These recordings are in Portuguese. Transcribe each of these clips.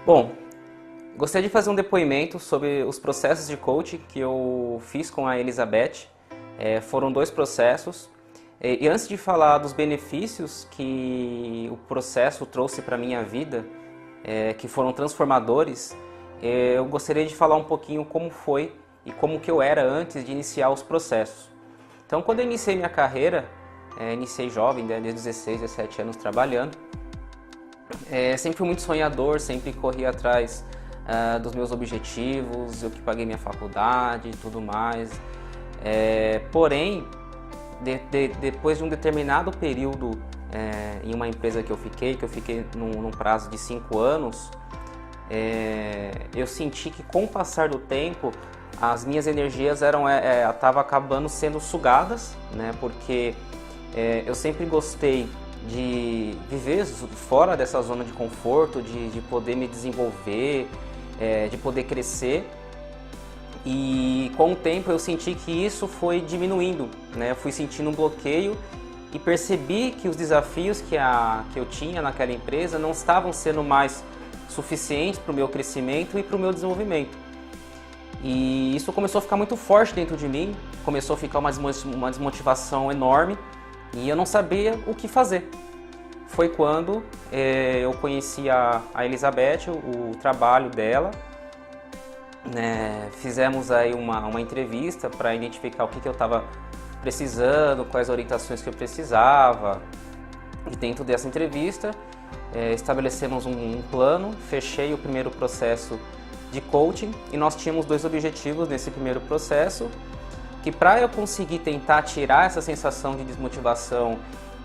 Bom, gostaria de fazer um depoimento sobre os processos de coaching que eu fiz com a Elizabeth. Foram dois processos. E antes de falar dos benefícios que o processo trouxe para a minha vida, que foram transformadores, eu gostaria de falar um pouquinho como foi e como que eu era antes de iniciar os processos. Então, quando eu iniciei minha carreira, iniciei jovem, desde 16, 17 anos trabalhando, sempre fui muito sonhador, sempre corri atrás dos meus objetivos, eu que paguei minha faculdade e tudo mais. Porém, depois de um determinado período em uma empresa que eu fiquei num prazo de 5 anos, eu senti que com o passar do tempo as minhas energias estavam acabando sendo sugadas, né? Porque eu sempre gostei de viver fora dessa zona de conforto, de poder me desenvolver, de poder crescer. E com o tempo eu senti que isso foi diminuindo, né? Eu fui sentindo um bloqueio e percebi que os desafios que eu tinha naquela empresa não estavam sendo mais suficientes para o meu crescimento e para o meu desenvolvimento. E isso começou a ficar muito forte dentro de mim, começou a ficar uma desmotivação enorme e eu não sabia o que fazer. Foi quando eu conheci a Elizabeth, o trabalho dela, né? Fizemos aí uma entrevista para identificar o que eu estava precisando, quais orientações que eu precisava. E dentro dessa entrevista estabelecemos um plano, fechei o primeiro processo de coaching e nós tínhamos dois objetivos nesse primeiro processo, que para eu conseguir tentar tirar essa sensação de desmotivação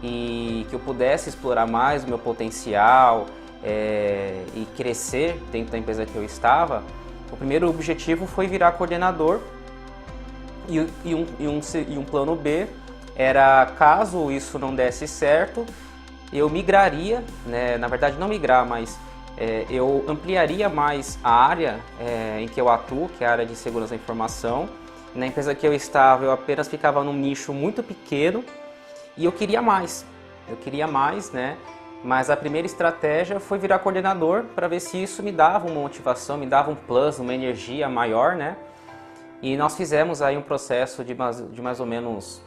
e que eu pudesse explorar mais o meu potencial e crescer dentro da empresa que eu estava, o primeiro objetivo foi virar coordenador e um plano B era, caso isso não desse certo, eu migraria, né? Na verdade não migrar, mas eu ampliaria mais a área em que eu atuo, que é a área de segurança da informação. Na empresa que eu estava, eu apenas ficava num nicho muito pequeno e eu queria mais, né? Mas a primeira estratégia foi virar coordenador para ver se isso me dava uma motivação, me dava um plus, uma energia maior, né? E nós fizemos aí um processo de mais ou menos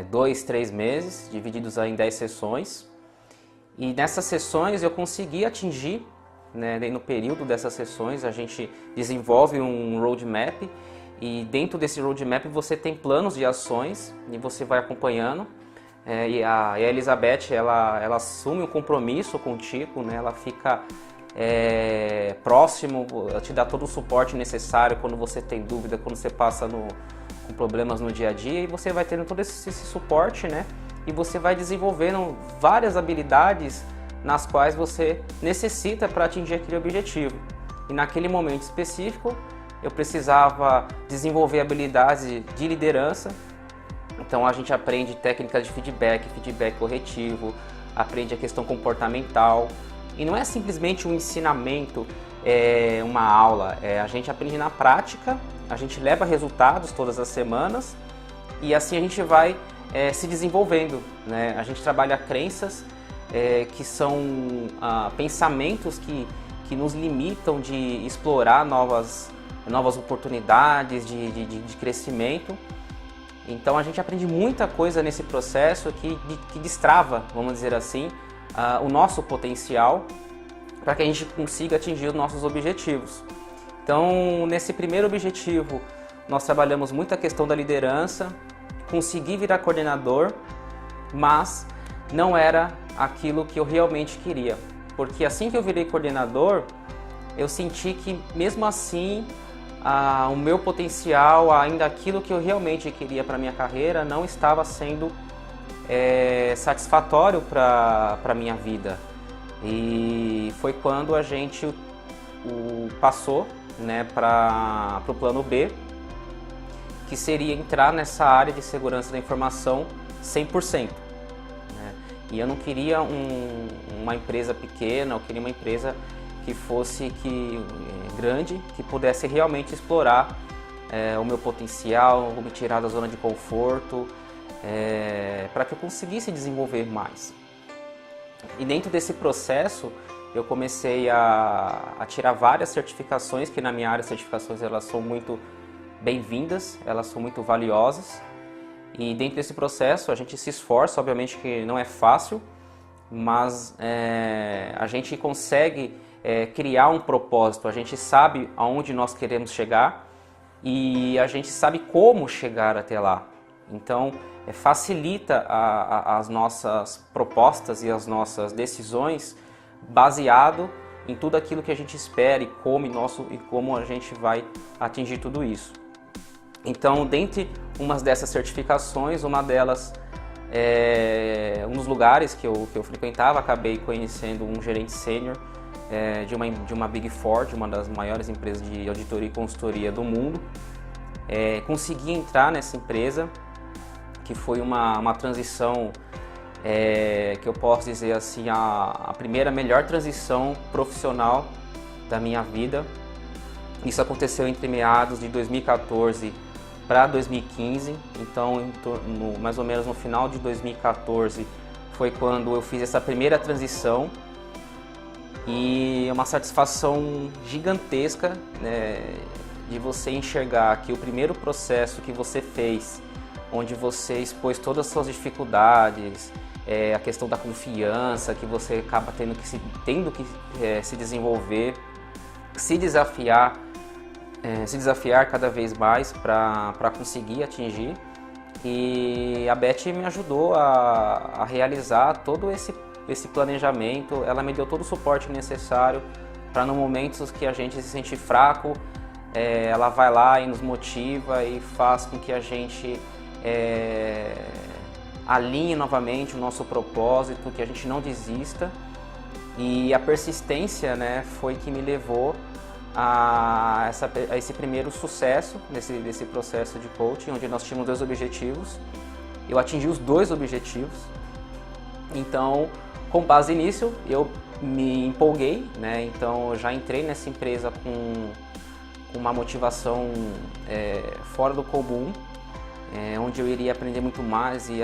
2, 3 meses, divididos aí em 10 sessões. E nessas sessões eu consegui atingir, né, no período dessas sessões a gente desenvolve um roadmap e dentro desse roadmap você tem planos de ações e você vai acompanhando. E a Elizabeth, ela assume um compromisso contigo, né? Ela fica próximo, ela te dá todo o suporte necessário quando você tem dúvida, quando você passa com problemas no dia a dia, e você vai tendo todo esse suporte, né? E você vai desenvolvendo várias habilidades nas quais você necessita para atingir aquele objetivo. E naquele momento específico, eu precisava desenvolver habilidades de liderança. Então a gente aprende técnicas de feedback corretivo, aprende a questão comportamental. E não é simplesmente um ensinamento, uma aula, a gente aprende na prática, a gente leva resultados todas as semanas e assim a gente vai se desenvolvendo, né? A gente trabalha crenças que são pensamentos que nos limitam de explorar novas oportunidades de crescimento. Então a gente aprende muita coisa nesse processo que destrava, vamos dizer assim, o nosso potencial para que a gente consiga atingir os nossos objetivos. Então, nesse primeiro objetivo, nós trabalhamos muito a questão da liderança, consegui virar coordenador, mas não era aquilo que eu realmente queria. Porque assim que eu virei coordenador, eu senti que mesmo assim o meu potencial, ainda aquilo que eu realmente queria para minha carreira, não estava sendo satisfatório para a minha vida. E foi quando a gente passou, né, para o plano B, que seria entrar nessa área de segurança da informação 100%. Né? E eu não queria uma empresa pequena, eu queria uma empresa que fosse grande, que pudesse realmente explorar o meu potencial, me tirar da zona de conforto, para que eu conseguisse desenvolver mais. E dentro desse processo, eu comecei a tirar várias certificações, que na minha área as certificações elas são muito bem-vindas, elas são muito valiosas. E dentro desse processo a gente se esforça, obviamente que não é fácil, mas a gente consegue criar um propósito, a gente sabe aonde nós queremos chegar e a gente sabe como chegar até lá. Então facilita as nossas propostas e as nossas decisões baseado em tudo aquilo que a gente espera e como a gente vai atingir tudo isso. Então, dentre umas dessas certificações, uma delas, um dos lugares que eu frequentava, acabei conhecendo um gerente sênior de uma Big Four, de uma das maiores empresas de auditoria e consultoria do mundo. Consegui entrar nessa empresa, que foi uma transição, que eu posso dizer assim, a primeira melhor transição profissional da minha vida. Isso aconteceu entre meados de 2014 para 2015, então mais ou menos no final de 2014 foi quando eu fiz essa primeira transição e é uma satisfação gigantesca, né, de você enxergar que o primeiro processo que você fez, onde você expôs todas as suas dificuldades, a questão da confiança, que você acaba tendo que se desenvolver, se desafiar cada vez mais para conseguir atingir. E a Beth me ajudou a realizar todo esse planejamento, ela me deu todo o suporte necessário para no momentos que a gente se sente fraco, ela vai lá e nos motiva e faz com que a gente alinhe novamente o nosso propósito, que a gente não desista. E a persistência, né, foi que me levou a esse primeiro sucesso desse processo de coaching, onde nós tínhamos 2 objetivos. Eu atingi os 2 objetivos. Então, com base nisso, eu me empolguei, né? Então, eu já entrei nessa empresa com uma motivação fora do comum, onde eu iria aprender muito mais e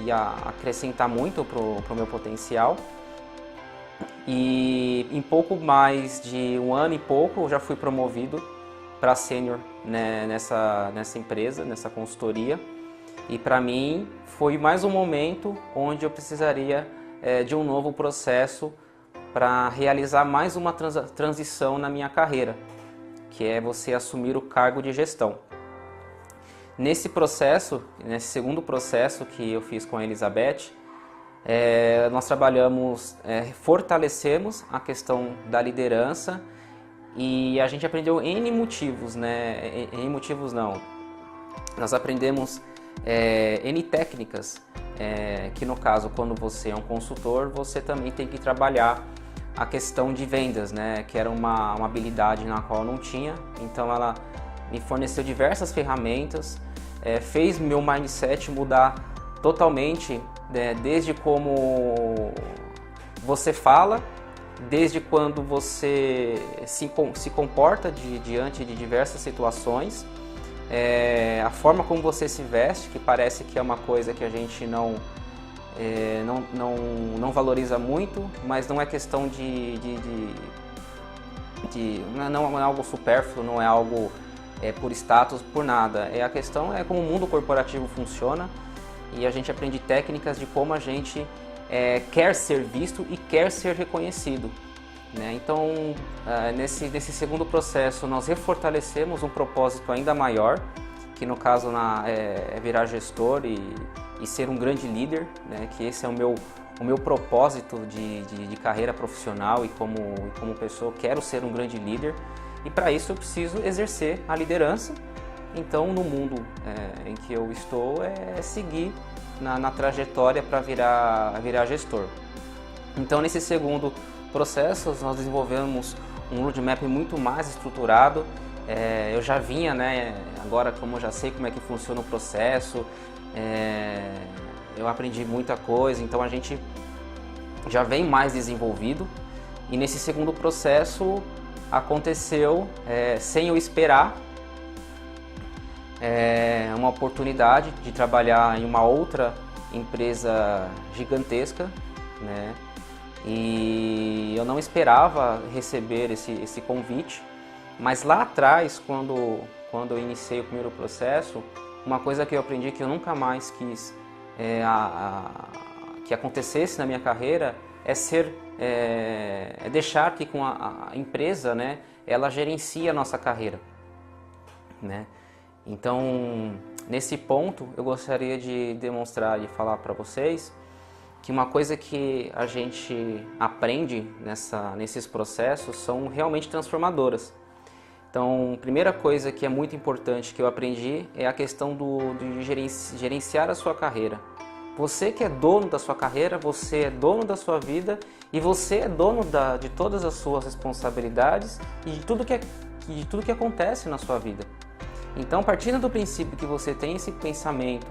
ia acrescentar muito para o meu potencial. E em pouco mais de 1 ano e pouco eu já fui promovido para sênior, né, nessa empresa, nessa consultoria. E para mim foi mais um momento onde eu precisaria de um novo processo para realizar mais uma transição na minha carreira, que é você assumir o cargo de gestão. Nesse processo, nesse segundo processo que eu fiz com a Elizabeth, nós trabalhamos, fortalecemos a questão da liderança e a gente aprendeu N motivos, né? N motivos não. Nós aprendemos N técnicas, que no caso, quando você é um consultor, você também tem que trabalhar a questão de vendas, né? Que era uma habilidade na qual eu não tinha, então ela me forneceu diversas ferramentas, fez meu mindset mudar totalmente, desde como você fala, desde quando você se comporta diante de diversas situações, a forma como você se veste, que parece que é uma coisa que a gente não valoriza muito, mas não é questão não é algo supérfluo, não é algo por status, por nada. A questão é como o mundo corporativo funciona e a gente aprende técnicas de como a gente quer ser visto e quer ser reconhecido, né? Então, nesse segundo processo, nós refortalecemos um propósito ainda maior, que no caso é virar gestor e ser um grande líder, né? Que esse é o meu propósito de carreira profissional e como pessoa, eu quero ser um grande líder. E para isso eu preciso exercer a liderança. Então, no mundo em que eu estou, seguir na trajetória para virar gestor. Então, nesse segundo processo, nós desenvolvemos um roadmap muito mais estruturado. Eu já vinha, né, agora como eu já sei como é que funciona o processo, eu aprendi muita coisa, então a gente já vem mais desenvolvido. E nesse segundo processo, aconteceu, sem eu esperar, uma oportunidade de trabalhar em uma outra empresa gigantesca, né? E eu não esperava receber esse convite, mas lá atrás, quando eu iniciei o primeiro processo, uma coisa que eu aprendi que eu nunca mais quis que acontecesse na minha carreira é deixar que com a empresa, né, ela gerencie a nossa carreira, né? Então, nesse ponto, eu gostaria de demonstrar e falar para vocês que uma coisa que a gente aprende nesses processos são realmente transformadoras. Então, a primeira coisa que é muito importante que eu aprendi é a questão de gerenciar a sua carreira. Você que é dono da sua carreira, você é dono da sua vida e você é dono de todas as suas responsabilidades e de tudo que acontece na sua vida. Então, partindo do princípio que você tem esse pensamento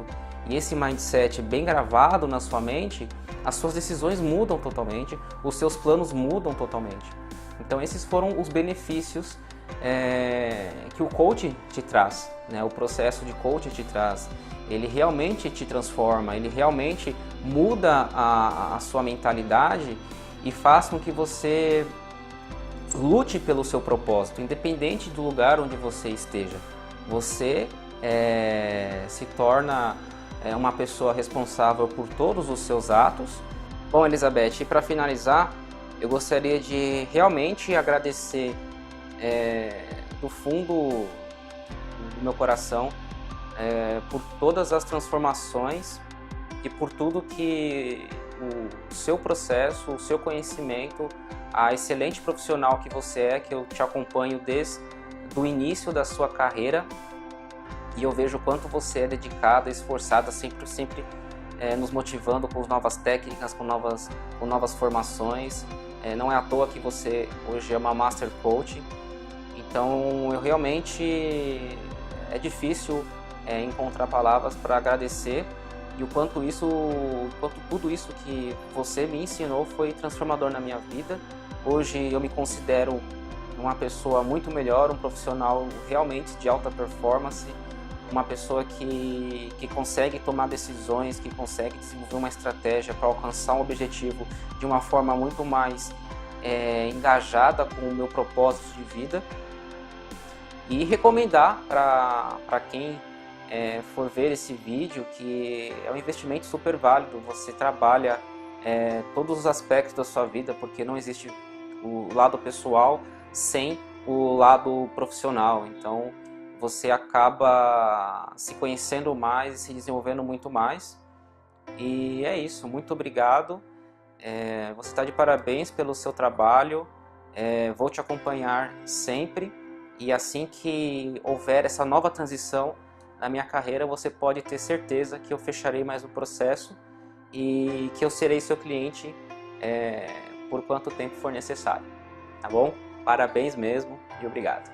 e esse mindset bem gravado na sua mente, as suas decisões mudam totalmente, os seus planos mudam totalmente. Então, esses foram os benefícios que o coaching te traz, né? O processo de coaching te traz. Ele realmente te transforma, ele realmente muda a sua mentalidade e faz com que você lute pelo seu propósito, independente do lugar onde você esteja. Você se torna uma pessoa responsável por todos os seus atos. Bom, Elizabeth, e para finalizar, eu gostaria de realmente agradecer do fundo do meu coração por todas as transformações e por tudo que o seu processo, o seu conhecimento, a excelente profissional que você é, que eu te acompanho desde o início da sua carreira, e eu vejo o quanto você é dedicada, esforçada, sempre nos motivando com novas técnicas, com novas formações. Não é à toa que você hoje é uma Master Coach. Então, eu realmente é difícil encontrar palavras para agradecer e o quanto tudo isso que você me ensinou foi transformador na minha vida. Hoje eu me considero uma pessoa muito melhor, um profissional realmente de alta performance, uma pessoa que consegue tomar decisões, que consegue desenvolver uma estratégia para alcançar um objetivo de uma forma muito mais engajada com o meu propósito de vida. E recomendar para quem for ver esse vídeo que é um investimento super válido. Você trabalha todos os aspectos da sua vida, porque não existe o lado pessoal sem o lado profissional. Então você acaba se conhecendo mais e se desenvolvendo muito mais. E é isso, muito obrigado. Você está de parabéns pelo seu trabalho. Vou te acompanhar sempre. E assim que houver essa nova transição na minha carreira, você pode ter certeza que eu fecharei mais um processo e que eu serei seu cliente por quanto tempo for necessário, tá bom? Parabéns mesmo e obrigado.